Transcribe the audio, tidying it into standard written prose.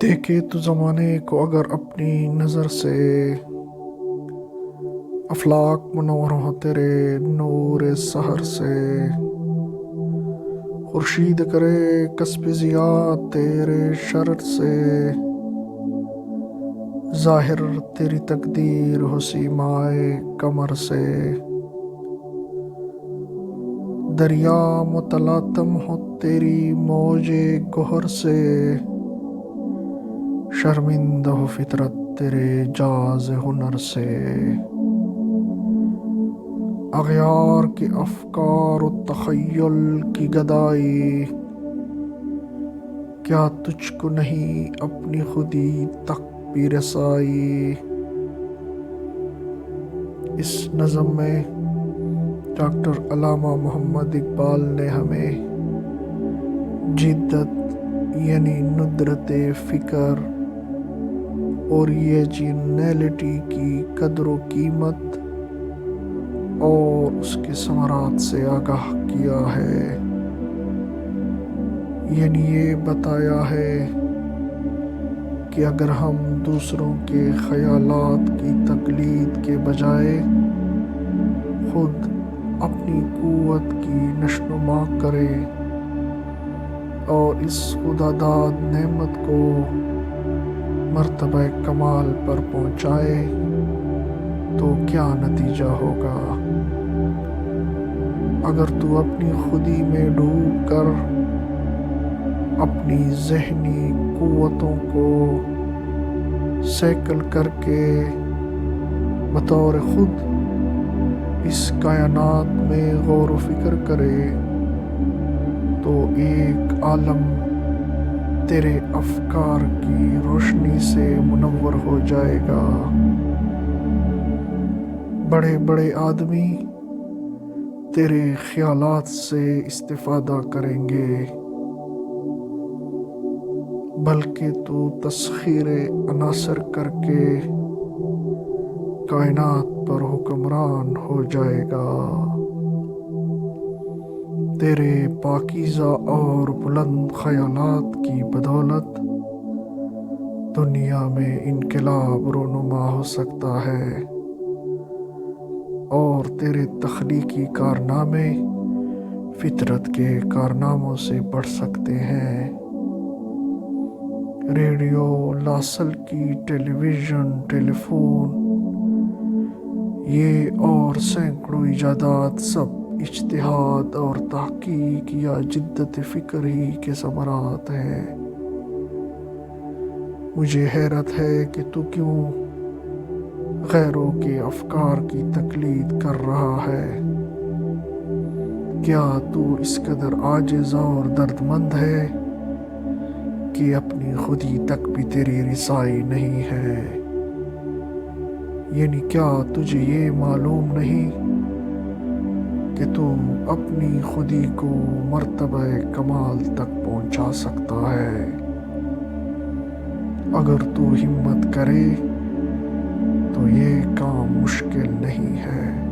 دیکھے تو زمانے کو اگر اپنی نظر سے، افلاک منور ہو تیرے نور سحر سے، خورشید کرے کسب ضیاء تیرے شرر سے، ظاہر تیری تقدیر ہو سیمائے قمر سے، دریا متلاطم ہو تیری موج گہر سے، شرمندہ ہو فطرت تیرے جاز ہنر سے، اغیار کے افکار و تخیل کی گدائی، کیا تجھ کو نہیں اپنی خودی تک بھی رسائی۔ اس نظم میں ڈاکٹر علامہ محمد اقبال نے ہمیں جدت یعنی ندرت فکر اور یہ جینیلٹی کی قدر و قیمت اور اس کے ثمرات سے آگاہ کیا ہے، یعنی یہ بتایا ہے کہ اگر ہم دوسروں کے خیالات کی تقلید کے بجائے خود اپنی قوت کی نشوونما کریں اور اس خدا داد نعمت کو مرتبہ کمال پر پہنچائے تو کیا نتیجہ ہوگا۔ اگر تو اپنی خودی میں ڈوب کر اپنی ذہنی قوتوں کو سیکل کر کے بطور خود اس کائنات میں غور و فکر کرے تو ایک عالم تیرے افکار کی روشنی سے منور ہو جائے گا۔ بڑے بڑے آدمی تیرے خیالات سے استفادہ کریں گے، بلکہ تو تسخیر عناصر کر کے کائنات پر حکمران ہو جائے گا۔ تیرے پاکیزہ اور بلند خیالات کی بدولت دنیا میں انقلاب رونما ہو سکتا ہے اور تیرے تخلیقی کارنامے فطرت کے کارناموں سے بڑھ سکتے ہیں۔ ریڈیو، لاسلکی، ٹیلی ویژن، ٹیلی فون، یہ اور سینکڑوں ایجادات سب اجتہاد اور تحقیق یا جدت فکر ہی کے ثمرات ہیں۔ مجھے حیرت ہے کہ تو کیوں غیروں کے افکار کی تقلید کر رہا ہے۔ کیا تو اس قدر عاجز اور درد مند ہے کہ اپنی خودی تک بھی تیری رسائی نہیں ہے؟ یعنی کیا تجھے یہ معلوم نہیں کہ تو اپنی خودی کو مرتبہ کمال تک پہنچا سکتا ہے اگر تو ہمت کرے تو یہ کام مشکل نہیں ہے۔